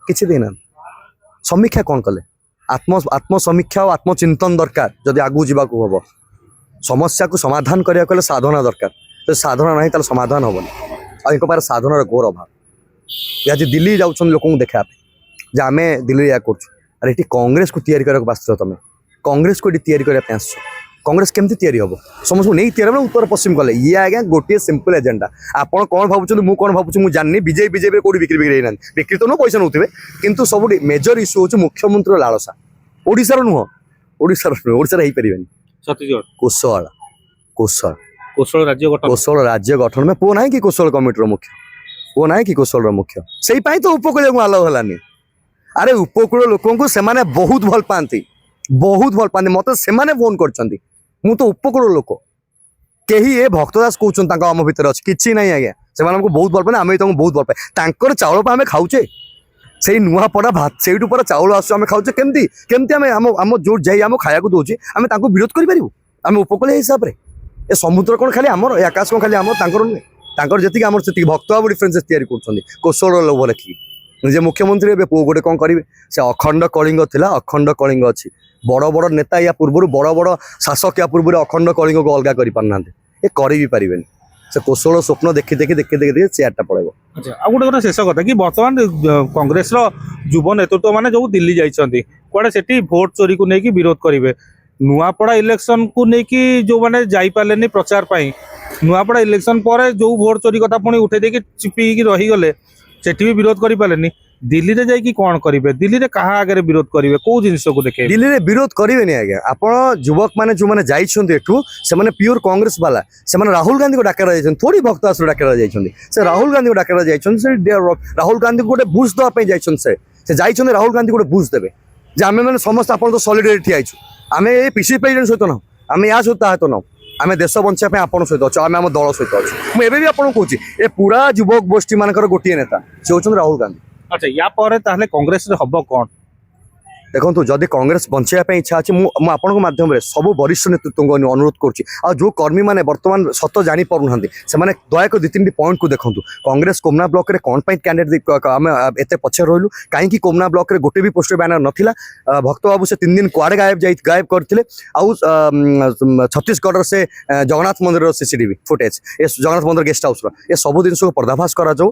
କିଛି ଦେଇନାହାନ୍ତି ସମୀକ୍ଷା କ'ଣ କଲେ ଆତ୍ମସମୀକ୍ଷା ଆଉ ଆତ୍ମଚିନ୍ତନ ଦରକାର ଯଦି ଆଗକୁ ଯିବାକୁ ହବ ସମସ୍ୟାକୁ ସମାଧାନ କରିବାକୁ ହେଲେ ସାଧନା ଦରକାର ଯଦି ସାଧନା ନାହିଁ ତାହେଲେ ସମାଧାନ ହେବନି ଆଉ ଏକ ପାଖରେ ସାଧନାର ଘୋର ଅଭାବ ଏ ଆଜି ଦିଲ୍ଲୀ ଯାଉଛନ୍ତି ଲୋକଙ୍କୁ ଦେଖିବା ପାଇଁ ଯେ ଆମେ ଦିଲ୍ଲୀରେ ଏହା କରୁଛୁ ଆରେ ଏଠି କଂଗ୍ରେସକୁ ତିଆରି କରିବାକୁ ଆସିଛ ତମେ କଂଗ୍ରେସକୁ ଏଠି ତିଆରି କରିବା ପାଇଁ ଆସିଛ କଂଗ୍ରେସ କେମିତି ତିଆରି ହେବ ସମସ୍ତଙ୍କୁ ନେଇ ତିଆରି ହେବ ଉତ୍ତର ପଶ୍ଚିମ କଲେ ଇଏ ଆଜ୍ଞା ଗୋଟିଏ ସିମ୍ପଲ ଏଜେଣ୍ଡା ଆପଣ କ'ଣ ଭାବୁଛନ୍ତି ମୁଁ କ'ଣ ଭାବୁଛି ମୁଁ ଜାଣିନି ବିଜେପିରେ କୋଉଠି ବିକ୍ରି ହେଇନାହାନ୍ତି ବିକ୍ରି ତ ନୁହଁ ପଇସା ନେଉଥିବେ କିନ୍ତୁ ସବୁଠି ମେଜର ଇସ୍ୟୁ ହେଉଛି ମୁଖ୍ୟମନ୍ତ୍ରୀର ଲାଳସା ଓଡ଼ିଶାର ନୁହଁ ଓଡ଼ିଶାରେ ହେଇପାରିବେନି ଛତିଶଗଡ଼ କୋଶଳ ରାଜ୍ୟ ଗଠନ ପାଇଁ ପୁଅ ନାହିଁ କି କୋଶଳ କମିଟିର ମୁଖ୍ୟ ପୁଅ ନାହିଁ କି କୋଶଳର ମୁଖ୍ୟ ସେଇପାଇଁ ତ ଉପକୂଳକୁ ଆଲାଉ ହେଲାନି ଆରେ ଉପକୂଳ ଲୋକଙ୍କୁ ସେମାନେ ବହୁତ ଭଲ ପାଆନ୍ତି ମତେ ସେମାନେ ଫୋନ କରିଛନ୍ତି ମୁଁ ତ ଉପକୂଳ ଲୋକ କେହି ଏ ଭକ୍ତ ଦାସ କହୁଛନ୍ତି ତାଙ୍କ ଆମ ଭିତରେ ଅଛି କିଛି ନାହିଁ ଆଜ୍ଞା ସେମାନଙ୍କୁ ବହୁତ ଭଲ ପାଆନ୍ତି ଆମେ ତାଙ୍କୁ ବହୁତ ଭଲ ପାଏ ତାଙ୍କର ଚାଉଳ ପାଇଁ ଆମେ ଖାଉଛେ ସେଇ ନୂଆପଡ଼ା ଭାତ ସେଇଠୁ ପରେ ଚାଉଳ ଆସୁଛୁ ଆମେ ଖାଉଛେ କେମିତି ଆମେ ଆମ ଯୋଉ ଯାଇ ଆମ ଖାଇବାକୁ ଦଉଛି ଆମେ ତାଙ୍କୁ ବିରୋଧ କରିପାରିବୁ ଆମେ ଉପକୂଳ ହିସାବରେ ଏ ସମୁଦ୍ର କ'ଣ ଖାଲି ଆମର ଏ ଆକାଶ କ'ଣ ଖାଲି ଆମର ତାଙ୍କର ନୁହେଁ ତାଙ୍କର ଯେତିକି ଆମର ସେତିକି ଭକ୍ତ ବାବୁ ଡିଫରେନ୍ସେସ୍ ତିଆରି କରୁଛନ୍ତି କୋଶଳ ଲୋଭ ଲେଖିକି ନିଜେ ମୁଖ୍ୟମନ୍ତ୍ରୀ ଏବେ ପୁଅ ଗୋଟେ କ'ଣ କରିବେ ସେ ଅଖଣ୍ଡ କଳିଙ୍ଗ ଥିଲା ଅଖଣ୍ଡ କଳିଙ୍ଗ ଅଛି ବଡ଼ ବଡ଼ ନେତା ୟା ପୂର୍ବରୁ ବଡ଼ ବଡ଼ ଶାସକ ୟା ପୂର୍ବରୁ ଅଖଣ୍ଡ କଳିଙ୍ଗକୁ ଅଲଗା କରିପାରୁନାହାନ୍ତି ଏ କରି ବି ପାରିବେନି ସେ କୋଶଳ ସ୍ୱପ୍ନ ଦେଖି ଚେୟାରଟା ପଳେଇବ ଆଚ୍ଛା ଆଉ ଗୋଟେ କଥା ଶେଷ କଥା କି ବର୍ତ୍ତମାନ କଂଗ୍ରେସର ଯୁବ ନେତୃତ୍ୱ ମାନେ ଯୋଉ ଦିଲ୍ଲୀ ଯାଇଛନ୍ତି କୁଆଡ଼େ ସେଠି ଭୋଟ ଚୋରିକୁ ନେଇକି ବିରୋଧ କରିବେ ନୂଆପଡ଼ା ଇଲେକ୍ସନକୁ ନେଇକି ଯୋଉମାନେ ଯାଇପାରିଲେନି ପ୍ରଚାର ପାଇଁ ନୂଆପଡ଼ା ଇଲେକ୍ସନ ପରେ ଯୋଉ ଭୋଟ ଚୋରି କଥା ପୁଣି ଉଠେଇ ଦେଇକି ଚିପିକି ରହିଗଲେ ସେଠି ବି ବିରୋଧ କରିପାରିଲେନି ଦିଲ୍ଲୀରେ ଯାଇକି କ'ଣ କରିବେ ଦିଲ୍ଲୀରେ କାହା ଆଗରେ ବିରୋଧ କରିବେ କୋଉ ଜିନିଷକୁ ଦେଖେଇବେ ଦିଲ୍ଲୀରେ ବିରୋଧ କରିବେନି ଆଜ୍ଞା ଆପଣ ଯୁବକ ମାନେ ଯୋଉମାନେ ଯାଇଛନ୍ତି ଏଠୁ ସେମାନେ ପିଓର କଂଗ୍ରେସ ବାଲା ସେମାନେ ରାହୁଲ ଗାନ୍ଧୀକୁ ଡାକରା ଯାଇଛନ୍ତି ଥୋଡ଼ି ଭକ୍ତ ଦାସରୁ ଡାକରା ଯାଇଛନ୍ତି ସେ ରାହୁଲ ଗାନ୍ଧୀକୁ ଡାକରା ଯାଇଛନ୍ତି ସେ ରାହୁଲ ଗାନ୍ଧୀକୁ ଗୋଟେ ବୁଷ୍ଟ ଦେବା ପାଇଁ ଯାଇଛନ୍ତି ସେ ଯାଇଛନ୍ତି ରାହୁଲ ଗାନ୍ଧୀକୁ ଗୋଟେ ବୁଷ୍ଟ ଦେବେ ଯେ ଆମେ ମାନେ ସମସ୍ତେ ଆପଣ ତ ସଲିଡାରି ଠିଆ ହେଇଛୁ ଆମେ ଏ ପିସି ପ୍ରେସିଡେଣ୍ଟ ସହିତ ନାହୁଁ ଆମେ ୟା ସହିତ ତା ସହିତ ନାହୁଁ ଆମେ ଦେଶ ବଞ୍ଚିବା ପାଇଁ ଆପଣଙ୍କ ସହିତ ଅଛୁ ଆମେ ଆମ ଦଳ ସହିତ ଅଛୁ ମୁଁ ଏବେ ବି ଆପଣଙ୍କୁ କହୁଛି ଏ ପୁରା ଯୁବକ ଗୋଷ୍ଠୀ ମାନଙ୍କର ଗୋଟିଏ ନେତା ସେ ହେଉଛନ୍ତି ରାହୁଲ ଗାନ୍ଧୀ ଆଚ୍ଛା ୟା ପରେ ତାହେଲେ କଂଗ୍ରେସରେ ହବ କ'ଣ ଦେଖନ୍ତୁ ଯଦି କଂଗ୍ରେସ ବଞ୍ଚାଇବା ପାଇଁ ଇଚ୍ଛା ଅଛି ମୁଁ ଆପଣଙ୍କ ମାଧ୍ୟମରେ ସବୁ ବରିଷ୍ଠ ନେତୃତ୍ୱଙ୍କୁ ଅନୁରୋଧ କରୁଛି ଆଉ ଯେଉଁ କର୍ମୀମାନେ ବର୍ତ୍ତମାନ ସତ ଜାଣିପାରୁନାହାନ୍ତି ସେମାନେ ଦୟାକରି 2-3ଟି ପଏଣ୍ଟକୁ ଦେଖନ୍ତୁ କଂଗ୍ରେସ କୋମନା ବ୍ଲକରେ କ'ଣ ପାଇଁ କ୍ୟାଣ୍ଡିଡେଟ୍ ଆମେ ଏତେ ପଛରେ ରହିଲୁ କାହିଁକି କୋମନା ବ୍ଲକରେ ଗୋଟେ ବି ପୋଷ୍ଟର ବ୍ୟାନର ନଥିଲା ଭକ୍ତ ବାବୁ ସେ 3 ଦିନ କୁଆଡ଼େ ଗାୟବ କରିଥିଲେ ଆଉ ଛତିଶଗଡ଼ର ସେ ଜଗନ୍ନାଥ ମନ୍ଦିରର ସିସିଟିଭି ଫୁଟେଜ୍ ଏ ଜଗନ୍ନାଥ ମନ୍ଦିର ଗେଷ୍ଟ ହାଉସ୍ର ଏ ସବୁ ଜିନିଷକୁ ପର୍ଦ୍ଦାଫାଶ କରାଯାଉ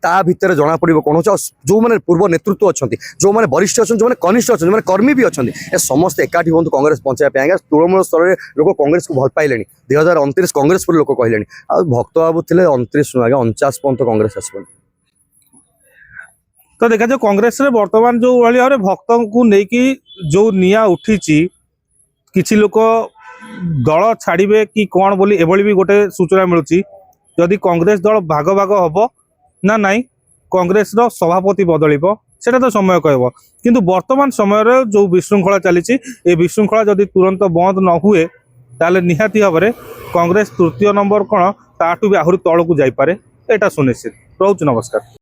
ତା ଭିତରେ ଜଣାପଡ଼ିବ କ'ଣ ହେଉଛି ଆଉ ଯେଉଁମାନେ ପୂର୍ବ ନେତୃତ୍ୱ ଅଛନ୍ତି ଯେଉଁମାନେ ବରିଷ୍ଠ ଅଛନ୍ତି ଯେଉଁମାନେ କନିଷ୍ଠ ଅଛନ୍ତି ମାନେ କର୍ମୀ ବି ଅଛନ୍ତି ଏ ସମସ୍ତେ ଏକାଠି ହୁଅନ୍ତୁ କଂଗ୍ରେସ ପହଞ୍ଚାଇବା ପାଇଁ ଆଜ୍ଞା ତୃଣମୂଳ ସ୍ତରରେ ଲୋକ କଂଗ୍ରେସକୁ ଭଲ ପାଇଲେଣି 2029 କଂଗ୍ରେସ ପରେ ଲୋକ କହିଲେଣି ଆଉ ଭକ୍ତ ବାବୁ ଥିଲେ 29 ନୁହେଁ ଆଜ୍ଞା 49 ପର୍ଯ୍ୟନ୍ତ କଂଗ୍ରେସ ଆସିବନି ତ ଦେଖାଯାଉ କଂଗ୍ରେସରେ ବର୍ତ୍ତମାନ ଯୋଉ ଭଳି ଭାବରେ ଭକ୍ତଙ୍କୁ ନେଇକି ଯୋଉ ନିଆଁ ଉଠିଛି କିଛି ଲୋକ ଦଳ ଛାଡ଼ିବେ କି କ'ଣ ବୋଲି ଏଭଳି ବି ଗୋଟେ ସୂଚନା ମିଳୁଛି ଯଦି କଂଗ୍ରେସ ଦଳ ଭାଗ ହବ ନା ନାଇଁ କଂଗ୍ରେସର ସଭାପତି ବଦଳିବ সেটা তো সময় কহব কিন্তু বর্তমান সময়ের যে বিশৃঙ্খলা চালিছি এই বিশৃঙ্খলা যদি তুরন্ত বন্ধ ন হুয়ে তাহলে নিহাতি ভাবে কংগ্রেস তৃতীয় নম্বর কোণ তাঠু বি আহুরি তলকু যাইপারে এটা সুনিশ্চিত। রହୁଛି নমস্কার।